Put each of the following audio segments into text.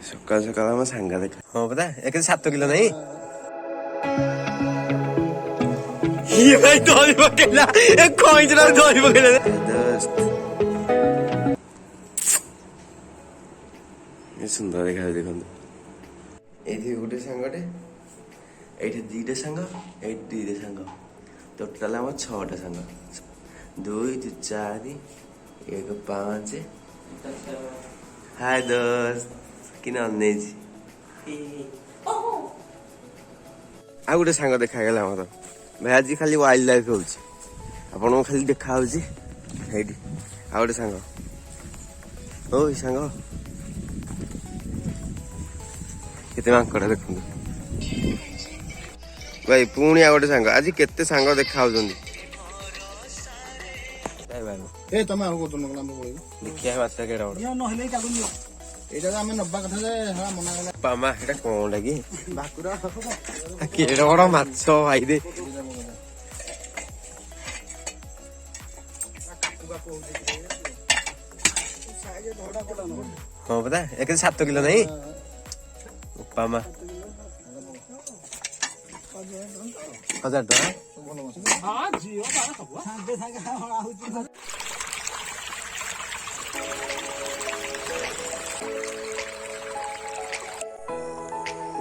सकाल सकाल आम सांग देखा हाँ पता एक 7 किलो नहीं ये भाई दौड़ी पकेला एक खोज ना दौड़ी पकेला दोस्त ये सुंदर देखा देखो एठी गोटे सांगटे एठी दीटे सांग एठी दीटे सांग टोटाल आम 6टा सांग 2 2 4 1 5 हाय दोस्त किन अनेजी आ गोटे सांग देखागला मत भाई आज खाली वाइल्ड लाइफ हो खाली देखा आ गोटे सांग ओ सांग केते मांकड़ देखु भाई पुणी आ गोटे सांग आज केते सांग देखा ए तमे आउ कोतन गला हम देखिया बात केडा यो न हले कागु नियो एटा हम नब्बा कथा जे हा मना गला पामा एटा कोन लागी भाकुरा केडा बड़ा माछो भाई दे हाँ पता एक 7 किलो नहीं पामा 1000 टका हां जियो बारा खबो दे थाके हळा होची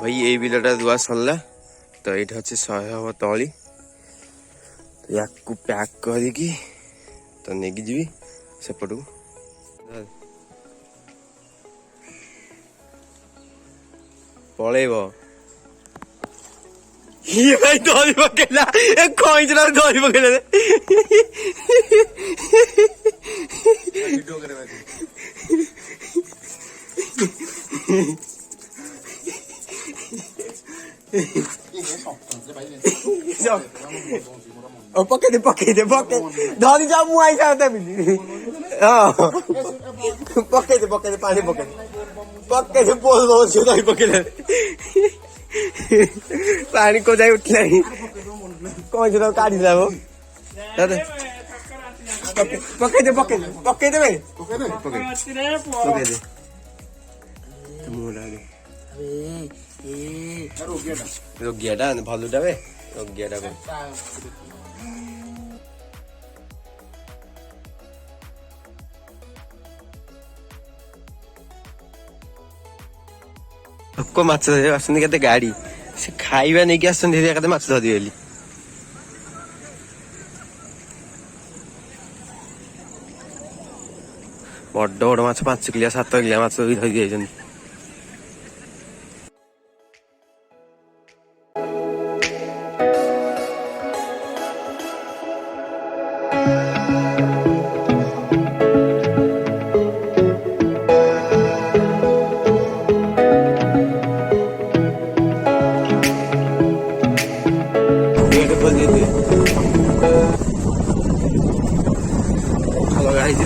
भाई ये बिलटा दुआ सरला तो ये अच्छे 100 हम तली तो या पैक करके तो नहीं जी सेपटू पलैब ये भाई दौड़ी पकेला एक खोज ना दौड़ी पकेला पके दे धरी जा मु आई जाता मिली हां पके दे पानी पके दे बोल बोल से दही पके दे पानी को जाई उठला कौन जरा काढी ला वो दादा पके दे बे पके दे मुला दे रोगियाटा भलुटा बे रोगियाटा बे लोक माछ धरि आसନ୍ତି केते गाड़ी से खाइबा नहीं कि आसନ୍ତି केते माछ धरि गेली बड़ बड़ माछ 5 किलो 7 किलो माछ धरि जाइछन्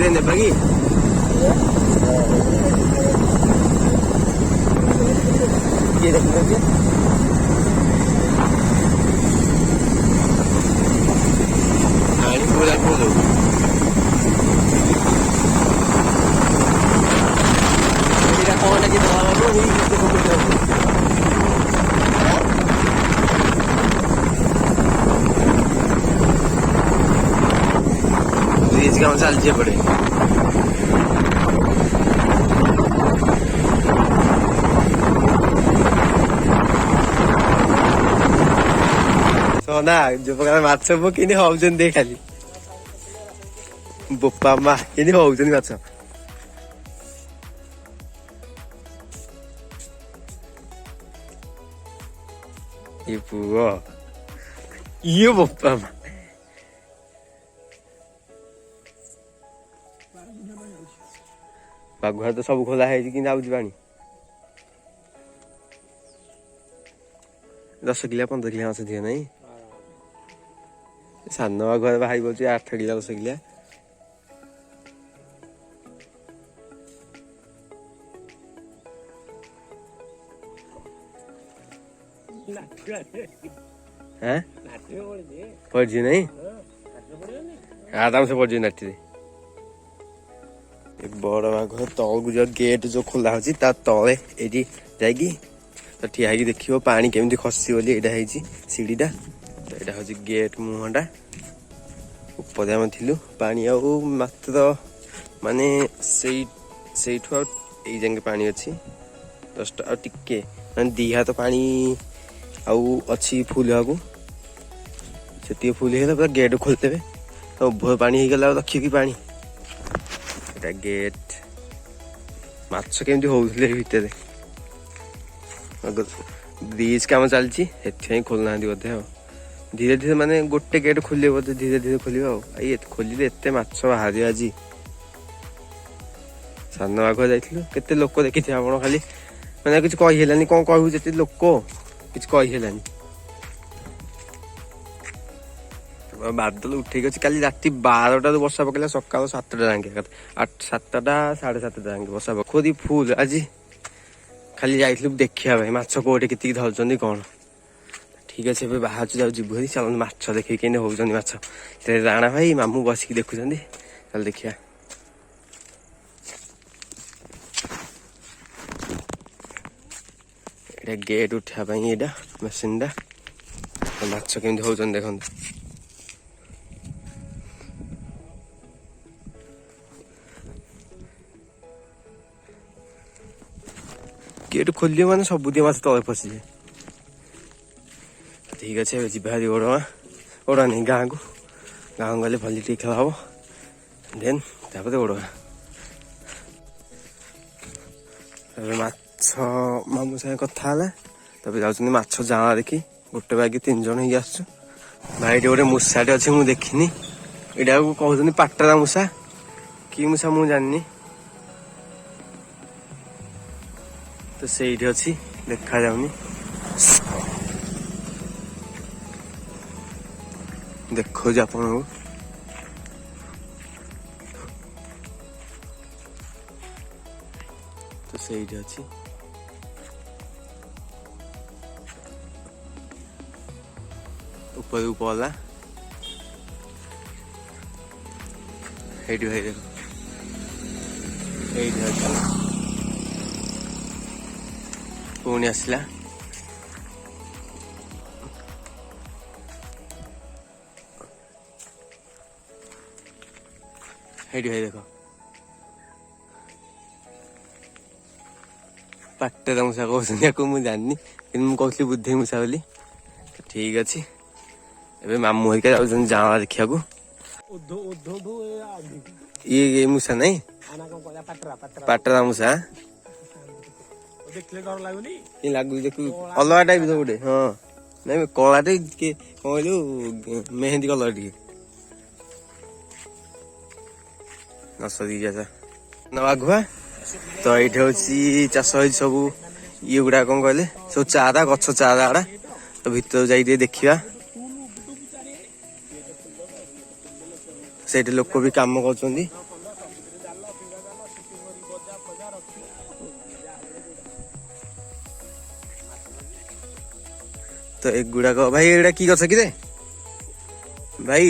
नेबागी ये देखिए आनी पूरा खोलो मेरा कौन है कि दवा लो ही ब्रिज का चल जे पड़े ना जो प्रकार माछ किनी होउछन दे खाली बोपा मा किनी होउछन माछ ये पुओ ये बोपा मा बाघुआ तो सब खोला है कि जाउछ पानी 10 किलो 15 किलो माछ दिए नहीं सान बाघुआ बाहर बोलते 8 किलो 10 किलो हैं पड़ी नहीं आराम से पड़ी नाटी ବଡ଼ ବାଘ ତଳକୁ ଯୋଉ ଗେଟ୍ ଯୋଉ ଖୋଲା ହଉଛି ତା ତଳେ ଏଇଠି ଯାଇକି ତ ଠିଆ ହେଇକି ଦେଖିବ ପାଣି କେମିତି ଖସି ବୋଲି। ଏଇଟା ହେଇଛି ସିଡ଼ିଟା। ତ ଏଇଟା ହଉଛି ଗେଟ୍ ମୁହଁଟା। ଉପରେ ଆମେ ଥିଲୁ। ପାଣି ଆଉ ମାତ୍ର ମାନେ ସେଇଠୁ ଆଉ ଏଇ ଯାକେ ପାଣି ଅଛି। ଜଷ୍ଟ ଆଉ ଟିକେ ମାନେ 2 ହାତ ପାଣି ଆଉ ଅଛି ଫୁଲ୍ ହେବାକୁ। ସେତିକି ଫୁଲ୍ ହେଇଗଲା ପୁରା ଗେଟ୍ ଖୋଲିଦେବେ। ତ ଉଭୟ ପାଣି ହେଇଗଲା ଆଉ ରଖିବ କି ପାଣି। ଏଇଟା ଗେଟ୍। ମାଛ କେମିତି ହଉଥିଲେ ଭିତରେ। ବ୍ରିଜ କାମ ଚାଲିଛି ସେଥିପାଇଁ ଖୋଲୁନାହାନ୍ତି ବୋଧେ ଆଉ। ଧୀରେ ଧୀରେ ମାନେ ଗୋଟେ ଗେଟ୍ ଖୋଲିବ ବୋଧେ ଧୀରେ ଧୀରେ ଖୋଲିବ ଆଉ। ଖୋଲିଲେ ଏତେ ମାଛ ବାହାରିବ ଆଜି। ସାନ ବାଘ ଯାଇଥିଲୁ କେତେ ଲୋକ ଦେଖିଥିବେ ଆପଣ। ଖାଲି ମାନେ କିଛି କହି ହେଲାନି କଣ କହିବୁ ଯେତେ ଲୋକ କିଛି କହି ହେଲାନି। ବାଦଲ ଉଠେଇକି ଅଛି। କାଲି ରାତି 12ଟାରୁ ବର୍ଷା ପକେଇଲା ସକାଳ 7ଟା ଯାକେ 7ଟା 7:30 ଯାକେ ବର୍ଷା ପୋଖରୀ ଫୁଲ୍। ଆଜି ଖାଲି ଯାଇଥିଲୁ ଦେଖିବା ପାଇଁ ମାଛ କୋଉଠି କେତିକି ଧରୁଛନ୍ତି କଣ। ଠିକ ଅଛି ଏବେ ବାହାରୁଛୁ ଯାଉ ଯିବୁ ଭାରି। ଚାଲନ୍ତୁ ମାଛ ଦେଖିକି କେମିତି ହଉଛନ୍ତି ମାଛ। ସେ ରାଣା ଭାଇ ମାମୁଁ ବସିକି ଦେଖୁଛନ୍ତି। ଚାଲ ଦେଖିବା। ଏଇଟା ଗେଟ୍ ଉଠିବା ପାଇଁ ଏଇଟା ମେସିନ୍ଟା। ମାଛ କେମିତି ହଉଛନ୍ତି ଦେଖନ୍ତୁ। ଗେଟ୍ ଖୋଲିବ ମାନେ ସବୁଦିନ ମାଛ ତଳେ ପଶିବେ। ଠିକ ଅଛି ଏବେ ଯିବା ଭାରି ଓଡା ନେଇ ଗାଁକୁ ଗଲେ ଭଲି ଟିକେ ଖେଳ ହବ। ଦେନ୍ ତାପରେ ଓଡଗାଁ। ଏବେ ମାଛ ମାମୁଁ ସାଙ୍ଗେ କଥା ହେଲା। ତାପରେ ଯାଉଛନ୍ତି ମାଛ ଜାଁଳା ଦେଖି। ଗୋଟେ ବାଗି 3 ଜଣ ହେଇକି ଆସୁଛୁ। ଭାଇ ଏଠି ଗୋଟେ ମୂଷାଟେ ଅଛି ମୁଁ ଦେଖିନି। ଏଇଟାକୁ କହୁଛନ୍ତି ପାଟରା ମୂଷା। କି ମୂଷା ମୁଁ ଜାଣିନି। ତ ସେଇଠି ଅଛି ଦେଖାଯାଉନି। ଦେଖଉଛି ଆପଣଙ୍କୁ। ତ ସେଇଠି ଅଛି। ଉପରକୁ ପଳା। ହେଇଠି ଭାଇ ଦେଖ। ଏଇଠି ଅଛି। ପୁଣି ଆସିଲା। ହେଇଠି ଭାଇ ଦେଖ। ପାଟରା ମୂଷା କହୁଛନ୍ତି ୟାକୁ ମୁଁ ଜାଣିନି। କିନ୍ତୁ ମୁଁ କହୁଥିଲି ବୁଧେଇ ମୂଷା ବୋଲି। ଠିକ ଅଛି ଏବେ ମାମୁଁ ହେରିକା ଯାଉଛନ୍ତି ଜାଁଳା ଦେଖିବାକୁ। ଇଏ ମୂଷା ନାଇଁ ପାଟରା ମୂଷା। ଦେଖିଲେ ଡର ଲାଗୁନି। ଲାଗୁଛି ଦେଖୁ ଅଲଗା ଟାଇପ ର ଗୋଟେ। ହଁ ନାଇଁ କଳାଟେ ଟିକେ କଣ କହିଲୁ ମେହେନ୍ଦୀ କଲର ଟିକେ। ବାଘୁଆ। ତ ଏଇଠି ହଉଛି ଚାଷ ହେଇଛି ସବୁ। ଇଏ ଗୁଡା କଣ କହିଲେ ସବୁ ଚାରା ଗଛ ଚାରା ଗୁଡା। ତ ଭିତରକୁ ଯାଇକି ଟିକେ ଦେଖିବା। ସେଇଠି ଲୋକ ବି କାମ କରୁଛନ୍ତି। ତ ଏଗୁଡାକ ଭାଇ ଏଗୁଡା କି ଗଛ କିରେ ଭାଇ।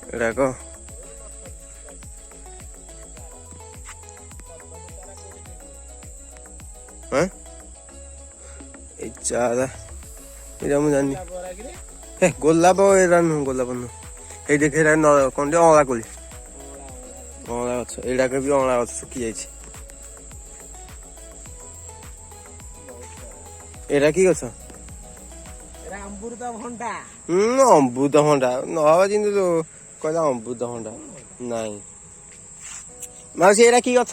ଏଗୁଡାକ ଏଇ ଚାରା ଏଇଟା ମୁଁ ଜାଣିନି। ହେ ଗୋଲାପ ଏଇଟା ନୁହଁ। ଗୋଲାପ ନୁହଁ। ଏଇ ଦେଖ କଣ ଟିକେ ଅଁଳା କୋଳି। ଅଁଳା ଗଛ ଏଇଟାକ ବି ଅଁଳା ଗଛ ଶୁଖି ଯାଇଛି। ଏଇଟା କି ଗଛ? ଅମୃତଭଣ୍ଡା। ଅମୃତଭଣ୍ଡା ନହବା ଯେମିତି କହିଲା ଅମୃତଭଣ୍ଡା। ନାଇଁ ମାଉସୀ ଏଇଟା କି ଗଛ?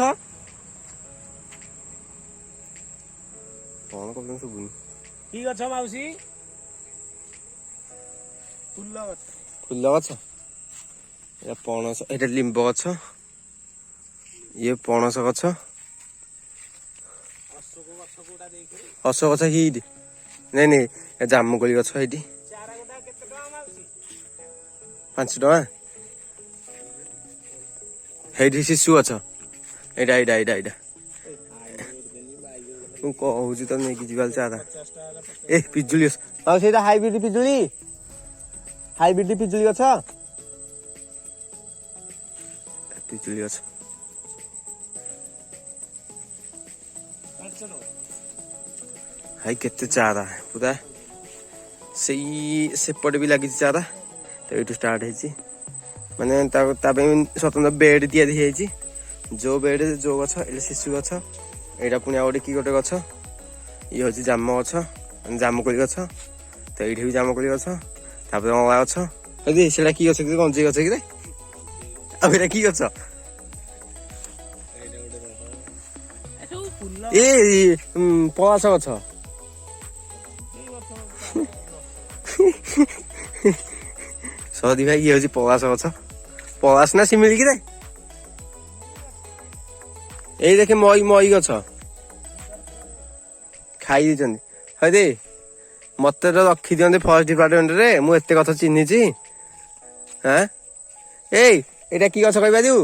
କଣ କହୁଛନ୍ତି ଶୁଭୁନି। କି ଗଛ ମାଉସୀ? ଫୁଲ ଗଛ। ଫୁଲ ଗଛ। ଏଇଟା ପଣସ। ଏଇଟା ଲିମ୍ବ ଗଛ। ଇଏ ପଣସ ଗଛ। ଅଶୋକ ଗଛ ହେଇଠି। ନାଇଁ ଜାମୁକୋଳି ଗଛ ହେଇଠି। 5 ଟଙ୍କା। ହେଇଠି ଶିଶୁ ଗଛ। ଏଇଟା ମୁଁ କହୁଛି ତ ନେଇକି ଯିବା ଚାରା। ଏ ପିଜୁଳି ଆଉ ସେଇଟା ହାଇବ୍ରିଡ ପିଜୁଳି। ହାଇବ୍ରିଡ ପିଜୁଳି ଗଛ। ପିଜୁଳି ଗଛ। ଭାଇ କେତେ ଚାରା ପୁରା ସେଇ ସେପଟେ ବି ଲାଗିଛି ଚାରା। ତ ଏଇଠୁ ଷ୍ଟାର୍ଟ ହେଇଛି ମାନେ ତା ପାଇଁ ସ୍ୱତନ୍ତ୍ର ବେଡ୍ ତିଆରି ହେଇଯାଇଛି। ଯୋଉ ବେଡ୍ ଯୋଉ ଗଛ, ଏଇଟା ଶିଶୁ ଗଛ, ଏଇଟା ପୁଣି ଆଉ ଗୋଟେ କି ଗୋଟେ ଗଛ, ଇଏ ହଉଛି ଜାମ ଗଛ ମାନେ ଜାମୁକୋଳି ଗଛ। ତ ଏଇଠି ବି ଜାମୁକୋଳି ଗଛ, ତାପରେ ଅଁଳା ଗଛ। ସେଇଟା କି ଗଛ କି ଗଞ୍ଜେଇ ଗଛ କିରେ? ଆଉ ଏଇଟା କି ଗଛ? ଏ ପଳାସ ଗଛ। ସରି ଭାଇ, ଇଏ ହଉଛି ପଳାସ ଗଛ। ପଳାସ ନା ଶିମିଳି କିରେ? ଏଇ ଦେଖେ ମଇ ଗଛ ଖାଇ ଦେଇଛନ୍ତି। ହଇରେ ମତେ ତ ରଖିଦିଅନ୍ତି ଫରେଷ୍ଟ ଡିପାର୍ଟମେଣ୍ଟରେ, ମୁଁ ଏତେ ଗଛ ଚିହ୍ନିଛି। ହଁ ଏଇ ଏଇଟା କି ଗଛ କହିପାରିବୁ?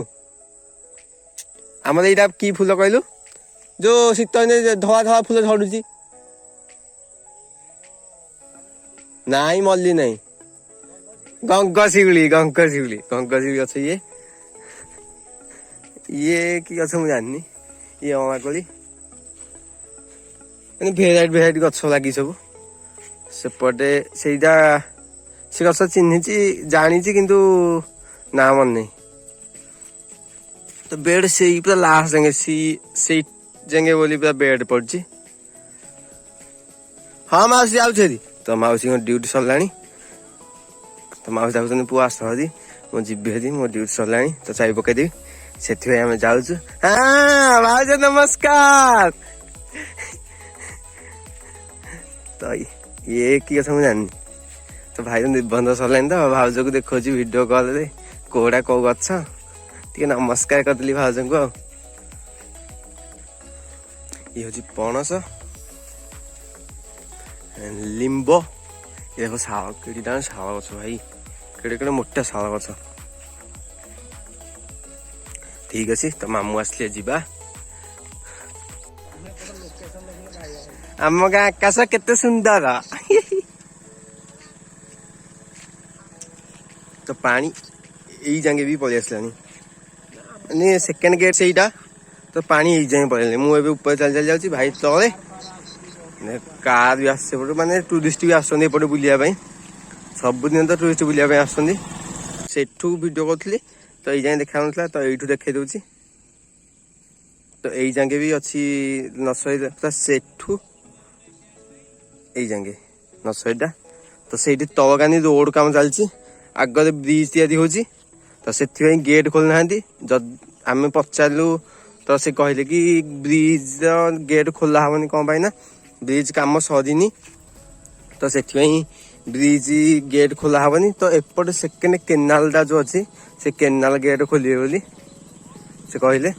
ଆମର ଏଇଟା କି ଫୁଲ କହିଲୁ? ଯୋଉ ଶୀତ ଦିନେ ଧଳା ଧଳା ଫୁଲ ଝଡୁଛି। ନାଇଁ ମଲ୍ଲି ନାଇଁ, ଗଙ୍ଗଶିଉଳି ଗଛ। ଇଏ କି ଗଛ ମୁଁ ଜାଣିନି। ଇଏ ଅଁଳାକୋଳି, ମାନେ ଭେରାଇଟି ଗଛ ଲାଗି ସବୁ। ସେପଟେ ସେଇଟା ସେ ଗଛ ଚିହ୍ନିଛି ଜାଣିଛି କିନ୍ତୁ ନା ମନେ ନାହିଁ। ତ ବେଡ୍ ସେଇ ପୁରା ଲାଷ୍ଟ ଯାଙ୍ଗେ ସେଇ ଯାଙ୍ଗେ ବୋଲି ପୁରା ବେଡ୍ ପଡିଛି। ହଁ ମାଉସୀ ଯାଉଛି ହେରି। ତ ମାଉସୀଙ୍କ ଡ୍ୟୁଟି ସରିଲାଣି। ତ ମାଉସୀ ଯାଉଛନ୍ତି ପୁଅ ଆସ ହେରି, ମୁଁ ଯିବି ହେରି, ମୋ ଡ୍ୟୁଟି ସରିଲାଣି ତ ଚାବି ପକେଇଦେବି। ସେଥିପାଇଁ ଆମେ ଯାଉଛୁ। ହଁ ଭାଉଜ ନମସ୍କାର। ତ ଇଏ କି କଥା ମୁଁ ଜାଣିନି। ତ ଭାଇର ନିର୍ବନ୍ଧ ସରିଲାଣି ତ ଭାଉଜକୁ ଦେଖଉଛି ଭିଡିଓ କଲରେ କୋଉଟା କୋଉ ଗଛ। ଟିକେ ନମସ୍କାର କରିଦେଲି ଭାଉଜଙ୍କୁ। ଆଉ ଇଏ ହଉଛି ପଣସ, ଲିମ୍ବ, ଏ ଦେଖ ଶାଳ, କେଡ଼ିଟା ଶାଳ ଗଛ ଭାଇ, କେଡ଼େ ମୋଟା ଶାଳ ଗଛ। ଠିକ ଅଛି, ତ ମାମୁଁ ଆସିଲେ ଯିବା। ଆମ ଗାଁ ଆକାଶ କେତେ ସୁନ୍ଦର। ତ ପାଣି ଏଇ ଯାଙ୍ଗେ ବି ପଳେଇ ଆସିଲାଣି, ମାନେ ସେକେଣ୍ଡ ଗେଟ୍ ସେଇଟା। ତ ପାଣି ଏଇ ଯାଏଁ ପଳେଇଲାଣି। ମୁଁ ଏବେ ଉପରେ ଚାଲି ଯାଉଛି, ଭାଇ ତଳେ। କାର ବି ଆସୁଛି ଏପଟୁ, ମାନେ ଟୁରିଷ୍ଟ ବି ଆସୁଛନ୍ତି ଏପଟେ ବୁଲିବା ପାଇଁ। ସବୁଦିନ ତ ଟୁରିଷ୍ଟ ବୁଲିବା ପାଇଁ ଆସୁଛନ୍ତି। ସେଠୁ ଭିଡିଓ କରୁଥିଲି ତ ଏଇ ଯାଏଁ ଦେଖା ଯାଉନଥିଲା, ତ ଏଇଠୁ ଦେଖେଇ ଦଉଛି। ତ ଏଇ ଯାଙ୍ଗେ ବି ଅଛି ନର୍ସରୀ, ସେଠୁ ଏଇ ଯାଙ୍ଗେ ନର୍ସରୀଟା। ତ ସେଇଠି ତଳକାନି ରୋଡ କାମ ଚାଲିଛି, ଆଗରେ ବ୍ରିଜ ତିଆରି ହଉଛି। ତ ସେଥିପାଇଁ ଗେଟ୍ ଖୋଲୁନାହାନ୍ତି। ଆମେ ପଚାରିଲୁ ତ ସେ କହିଲେ କି ବ୍ରିଜର ଗେଟ୍ ଖୋଲା ହବନି କଣ ପାଇଁ ନା ବ୍ରିଜ କାମ ସରିନି। ତ ସେଥିପାଇଁ ବ୍ରିଜ ଗେଟ୍ ଖୋଲା ହବନି। ତ ଏପଟେ ସେକେଣ୍ଡ କେନାଲ ଟା ଯୋଉ ଅଛି, ସେ କେନାଲ ଗେଟ୍ ଖୋଲିବେ ବୋଲି ସେ କହିଲେ।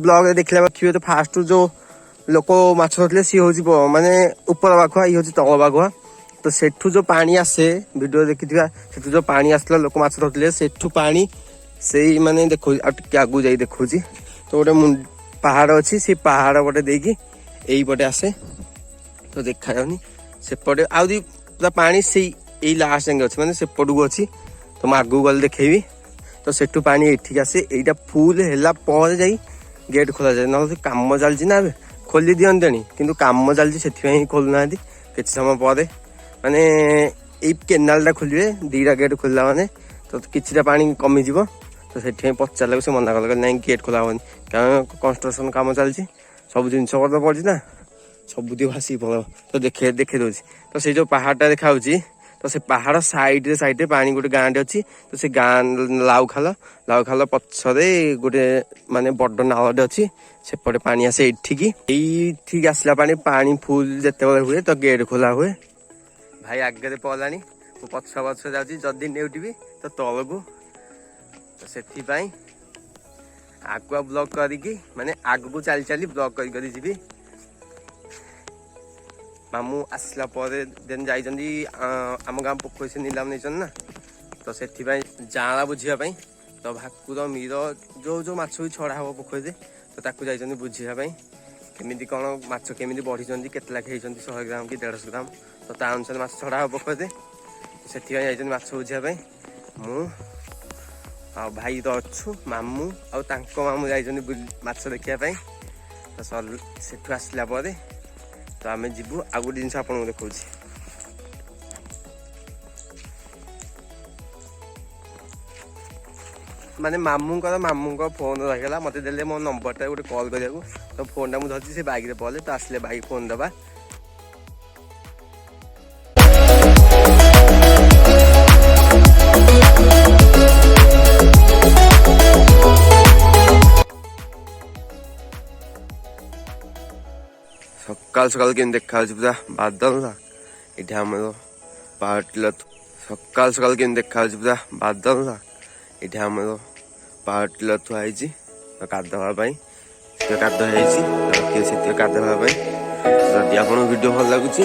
ବ୍ଲଗରେ ଦେଖିଲା ଦେଖିବେ ତ ଫାଷ୍ଟ ଯୋଉ ଲୋକ ମାଛ ଧରିଥିଲେ ସିଏ ହଉଛି ମାନେ ଉପର ବାଘୁଆ, ଇଏ ହଉଛି ତଳ ବାଘୁଆ। ତ ସେଠୁ ଯୋଉ ପାଣି ଆସେ, ଭିଡିଓ ଦେଖିଥିବା, ସେଠୁ ଯୋଉ ପାଣି ଆସିଥିଲା ଲୋକ ମାଛ ଧରୁଥିଲେ, ସେଠୁ ପାଣି ସେଇ ମାନେ ଦେଖଉଛି, ଆଉ ଟିକେ ଆଗକୁ ଯାଇ ଦେଖଉଛି ତ ଗୋଟେ ପାହାଡ ଅଛି। ସେଇ ପାହାଡ ପଟେ ଦେଇକି ଏଇପଟେ ଆସେ, ତ ଦେଖାଯାଉନି ସେପଟେ। ଆହୁରି ପୁରା ପାଣି ସେଇ ଏଇ ଲାଷ୍ଟ ଯାଙ୍ଗେ ଅଛି, ମାନେ ସେପଟକୁ ଅଛି। ତ ମୁଁ ଆଗକୁ ଗଲେ ଦେଖେଇବି। ତ ସେଠୁ ପାଣି ଏଠିକି ଆସେ, ଏଇଟା ଫୁଲ ହେଲା ପରେ ଯାଇ ଗେଟ୍ ଖୋଲାଯାଏ। ନହେଲେ କାମ ଚାଲିଛି ନା, ଏବେ ଖୋଲି ଦିଅନ୍ତେଣି, କିନ୍ତୁ କାମ ଚାଲିଛି ସେଥିପାଇଁ ଖୋଲୁନାହାନ୍ତି। କିଛି ସମୟ ପରେ ମାନେ ଏଇ କେନାଲ ଟା ଖୋଲିବେ, ଦିଟା ଗେଟ୍ ଖୋଲିଲା ମାନେ ତ କିଛିଟା ପାଣି କମିଯିବ। ତ ସେଥିପାଇଁ ପଚାରିଲାକୁ ସେ ମନା କଲେ, ନାଇଁ ଗେଟ୍ ଖୋଲା ହବନି, କାରଣ କନଷ୍ଟ୍ରକ୍ସନ କାମ ଚାଲିଛି। ସବୁ ଜିନିଷ ପତ୍ର ପଡିଛି ନା, ସବୁଠି ଭାସିକି ପଳେଇବ। ତ ଦେଖେଇ ଦଉଛି। ତ ସେଇ ଯୋଉ ପାହାଡ ଟା ଦେଖା ହଉଛି, ତ ସେ ପାହାଡ ସାଇଡରେ ପାଣି ଗୋଟେ ଗାଁଟେ ଅଛି। ତ ସେ ଗାଁ ଲାଉ ଖାଲ ପଛରେ ଗୋଟେ ମାନେ ବଡ ନାଳଟେ ଅଛି। ସେପଟେ ପାଣି ଆସେ ଏଇଠିକି ଆସିଲା ପାଣି ଫୁଲ ଯେତେବେଳେ ହୁଏ ତ ଗେଟ୍ ଖୋଲା ହୁଏ। ଭାଇ ଆଗରେ ପହଲାଣି, ମୁଁ ପଛ ଯାଉଛି। ଯଦି ନେଉଟିବି ତ ତଳକୁ, ତ ସେଥିପାଇଁ ଆଗୁଆ ବ୍ଲଗ କରିକି, ମାନେ ଆଗକୁ ଚାଲି ଚାଲି ବ୍ଲଗ କରି ଯିବି। ମାମୁଁ ଆସିଲା ପରେ ଦେନ୍ ଯାଇଛନ୍ତି ଆମ ଗାଁ ପୋଖରୀ ସେ ନିଲାମ ନେଇଛନ୍ତି ନା, ତ ସେଥିପାଇଁ ଜାଁଳା ବୁଝିବା ପାଇଁ। ତ ଭାକୁର ମିର ଯୋଉ ମାଛ ବି ଛଡା ହବ ପୋଖରୀରେ, ତ ତାକୁ ଯାଇଛନ୍ତି ବୁଝିବା ପାଇଁ। କେମିତି କଣ ମାଛ କେମିତି ବଢିଛନ୍ତି, କେତେ ଲାଖେ ହେଇଛନ୍ତି, 100 ଗ୍ରାମ କି 150 ଗ୍ରାମ। ତ ତା ଅନୁସାରେ ମାଛ ଛଡା ହବ ପୋଖରୀରେ। ସେଥିପାଇଁ ଯାଇଛନ୍ତି ମାଛ ବୁଝିବା ପାଇଁ। ମୁଁ ଆଉ ଭାଇ ତ ଅଛୁ ମାମୁଁ ଆଉ ତାଙ୍କ ମାମୁଁ ଯାଇଛନ୍ତି ମାଛ ଦେଖିବା ପାଇଁ। ତ ସେଠୁ ଆସିଲା ପରେ ତ ଆମେ ଯିବୁ। ଆଉ ଗୋଟେ ଜିନିଷ ଆପଣଙ୍କୁ ଦେଖାଉଛି। ମାନେ ମାମୁଁଙ୍କ ଫୋନ ରହିଗଲା, ମତେ ଦେଲେ ମୋ ନମ୍ବରଟା ଗୋଟେ କଲ୍ କରିବାକୁ। ତ ଫୋନଟା ମୁଁ ଧରିଛି, ସେ ବାଇକରେ ପଳେଇଲେ। ତ ଆସିଲେ ବାଇକ୍ ଫୋନ ଦେବା। ସକାଳୁ ସକାଳୁ କେମିତି ଦେଖାଯାଉଛି ପୁରା ବାଦଲ ନା। ଏଠି ଆମର ପାୱାର ଟିଲର। ସକାଳୁ ସକାଳୁ କେମିତି ଦେଖାଯାଉଛି ପୁରା ବାଦଲ ନା। ଏଠି ଆମର ପାୱାର ଟିଲର ଥୁଆ ହେଇଛି କାଦବା ପାଇଁ। ସେଥିରେ କାଦ ହେଇଛି, ସେଥିରେ କାଦବା ପାଇଁ। ଯଦି ଆପଣଙ୍କୁ ଭିଡ଼ିଓ ଭଲ ଲାଗୁଛି,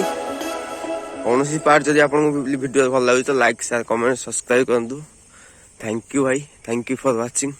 କୌଣସି ପାର୍ଟ ଯଦି ଆପଣଙ୍କୁ ଭିଡ଼ିଓ ଭଲ ଲାଗୁଛି, ତ ଲାଇକ୍, ସେୟାର, କମେଣ୍ଟ, ସବସ୍କ୍ରାଇବ କରନ୍ତୁ। ଥ୍ୟାଙ୍କ ୟୁ ଭାଇ, ଥ୍ୟାଙ୍କ ୟୁ ଫର ୱାଚିଂ।